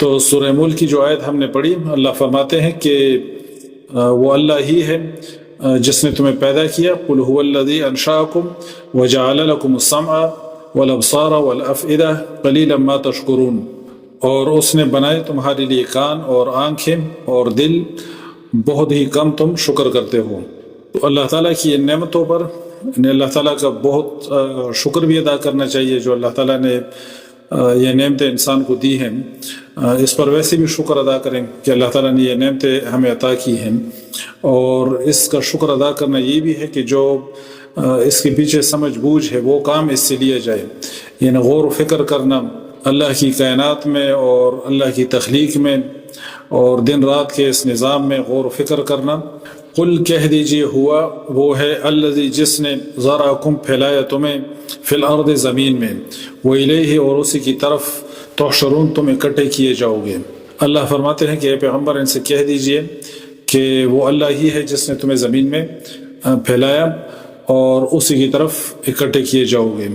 تو سورہ ملک کی جو آیت ہم نے پڑھی، اللہ فرماتے ہیں کہ وہ اللہ ہی ہے جس نے تمہیں پیدا کیا، قل هو الذی انشأکم وجعل لکم السمع والابصار والافئدہ قلیلا ما تشکرون، اور اس نے بنائے تمہارے لیے کان اور آنکھیں اور دل، بہت ہی کم تم شکر کرتے ہو۔ تو اللہ تعالیٰ کی ان نعمتوں پر اللہ تعالیٰ کا بہت شکر بھی ادا کرنا چاہیے، جو اللہ تعالیٰ نے یہ نعمتیں انسان کو دی ہیں۔ اس پر ویسے بھی شکر ادا کریں کہ اللہ تعالیٰ نے یہ نعمتیں ہمیں عطا کی ہیں، اور اس کا شکر ادا کرنا یہ بھی ہے کہ جو اس کے پیچھے سمجھ بوجھ ہے وہ کام اس سے لیا جائے، یعنی غور و فکر کرنا اللہ کی کائنات میں اور اللہ کی تخلیق میں اور دن رات کے اس نظام میں غور و فکر کرنا۔ قل کہہ دیجئے ہوا وہ ہے الذی جس نے ذرأکم پھیلایا تمہیں فی الارض زمین میں، وإلیہ اور اسی کی طرف تحشرون تم اکٹھے کیے جاؤ گے۔ اللہ فرماتے ہیں کہ اے پیغمبر ان سے کہہ دیجئے کہ وہ اللہ ہی ہے جس نے تمہیں زمین میں پھیلایا اور اسی کی طرف اکٹھے کیے جاؤ گے۔